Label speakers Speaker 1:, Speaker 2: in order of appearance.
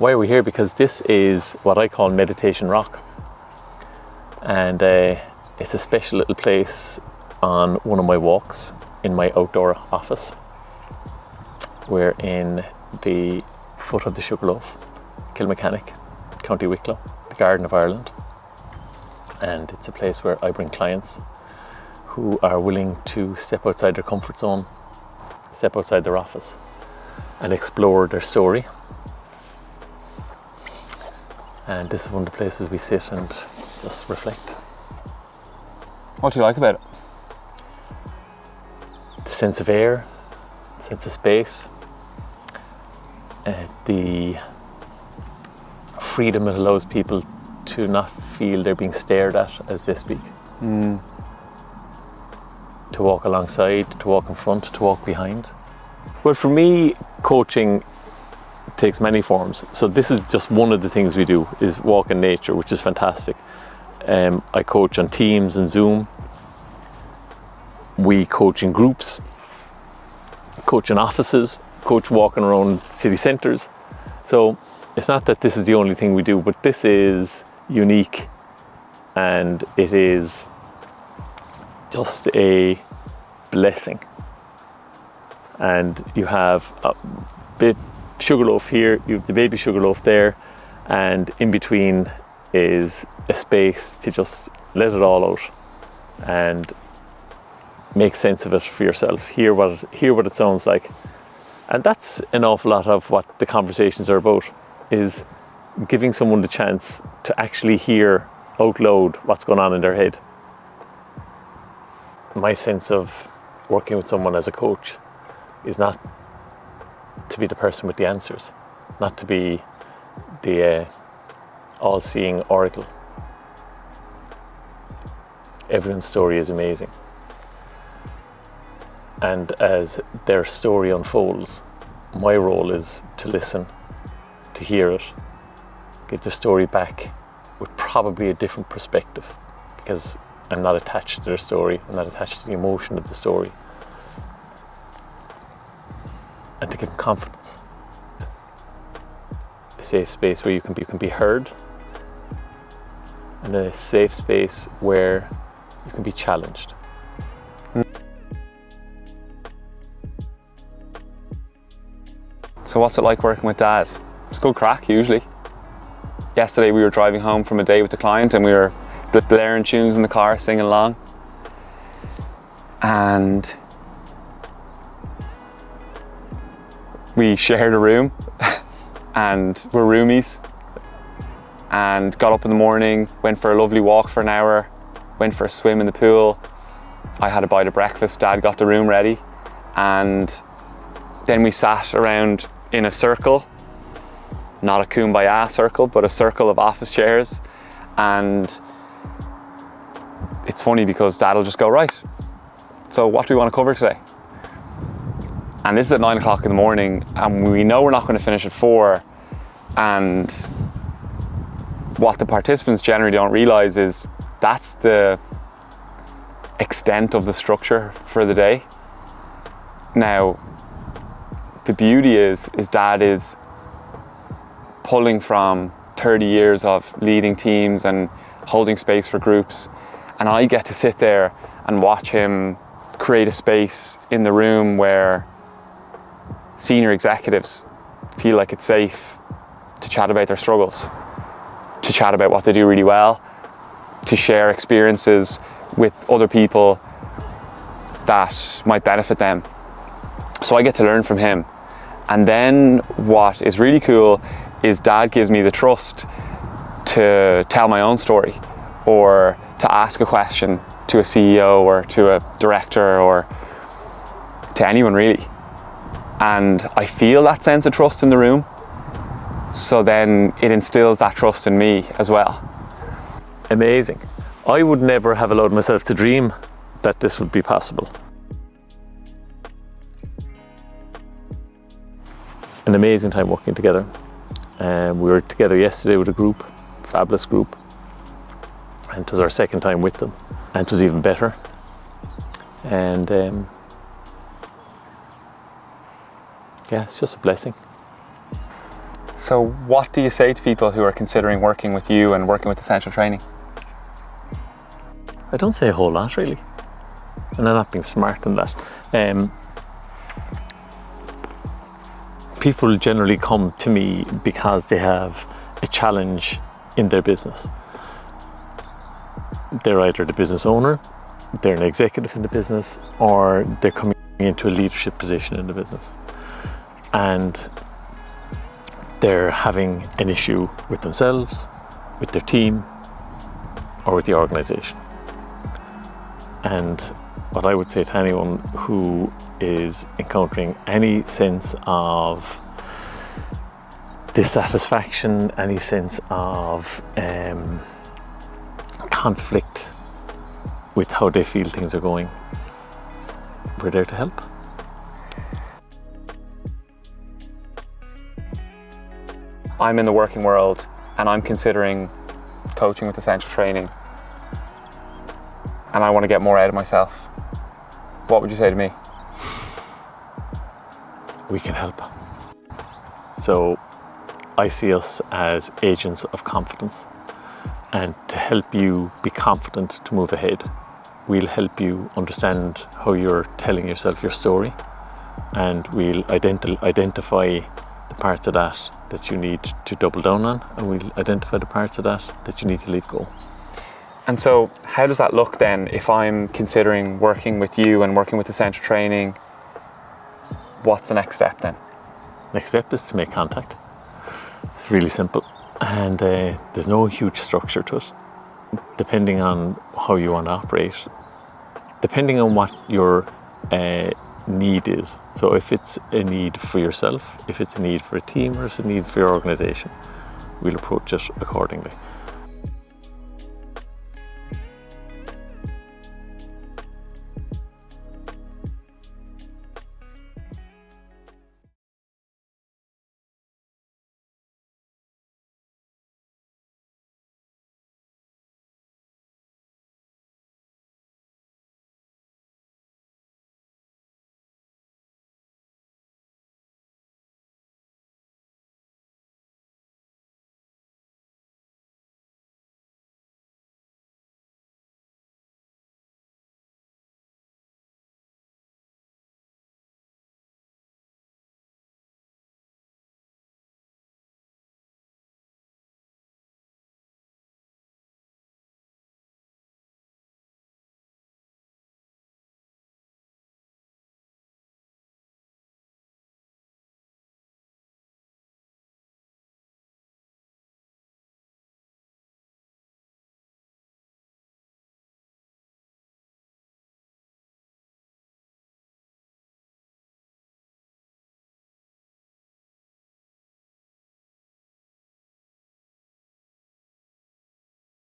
Speaker 1: Why are we here? Because this is what I call Meditation Rock. And it's a special little place on one of my walks in my outdoor office. We're in the foot of the Sugarloaf, Kilmechanic, County Wicklow, the Garden of Ireland. And it's a place where I bring clients who are willing to step outside their comfort zone, step outside their office, and explore their story. And this is one of the places we sit and just reflect.
Speaker 2: What do you like about it?
Speaker 1: The sense of air, the sense of space, the freedom it allows people to not feel they're being stared at as they speak. To walk alongside, to walk in front, to walk behind. Well, for me, coaching takes many forms. So this is just one of the things we do, is walk in nature, which is fantastic. I coach on Teams and Zoom. We coach in groups, coach in offices, coach walking around city centres. So it's not that this is the only thing we do, but this is unique, and it is just a blessing. And you have a bit Sugarloaf here, you have the baby Sugarloaf there, and in between is a space to just let it all out and make sense of it for yourself. Hear what it sounds like. And that's an awful lot of what the conversations are about, is giving someone the chance to actually hear out loud what's going on in their head. My sense of working with someone as a coach is not to be the person with the answers, not to be the all-seeing oracle. Everyone's story is amazing. And as their story unfolds, my role is to listen, to hear it, give the story back with probably a different perspective, because I'm not attached to their story, I'm not attached to the emotion of the story. And to give them confidence. A safe space where you can be heard, and a safe space where you can be challenged.
Speaker 2: So what's it like working with Dad? It's good crack usually. Yesterday we were driving home from a day with the client and we were blaring tunes in the car, singing along. And we shared a room and we're roomies, and got up in the morning, went for a lovely walk for an hour, went for a swim in the pool. I had a bite of breakfast, Dad got the room ready, and then we sat around in a circle, not a kumbaya circle, but a circle of office chairs. And it's funny because Dad will just go, right, so what do we want to cover today? And this is at 9 o'clock in the morning, and we know we're not going to finish at 4. And what the participants generally don't realize is that's the extent of the structure for the day. Now, the beauty is Dad is pulling from 30 years of leading teams and holding space for groups, and I get to sit there and watch him create a space in the room where senior executives feel like it's safe to chat about their struggles, to chat about what they do really well, to share experiences with other people that might benefit them. So I get to learn from him. And then what is really cool is Dad gives me the trust to tell my own story, or to ask a question to a CEO or to a director or to anyone really. And I feel that sense of trust in the room, so then it instills that trust in me as well.
Speaker 1: Amazing. I would never have allowed myself to dream that this would be possible. An amazing time working together. We were together yesterday with a group, fabulous group, and it was our second time with them, and it was even better. And yeah, it's just a blessing.
Speaker 2: So what do you say to people who are considering working with you and working with Essential Training?
Speaker 1: I don't say a whole lot really, and I'm not being smart in that. People generally come to me because they have a challenge in their business. They're either the business owner, they're an executive in the business, or they're coming into a leadership position in the business. And they're having an issue with themselves, with their team, or with the organisation. And what I would say to anyone who is encountering any sense of dissatisfaction, any sense of conflict with how they feel things are going, we're there to help.
Speaker 2: I'm in the working world and I'm considering coaching with Essential Training, and I want to get more out of myself. What would you say to me?
Speaker 1: We can help. So I see us as agents of confidence, and to help you be confident to move ahead, we'll help you understand how you're telling yourself your story, and we'll identify the parts of that you need to double down on, and we'll identify the parts of that you need to leave go.
Speaker 2: And so how does that look then if I'm considering working with you and working with Essential Training? What's the next step then?
Speaker 1: Next step is to make contact. It's really simple, and there's no huge structure to it. Depending on how you want to operate, depending on what your need is. So if it's a need for yourself, if it's a need for a team, or if it's a need for your organisation, we'll approach it accordingly.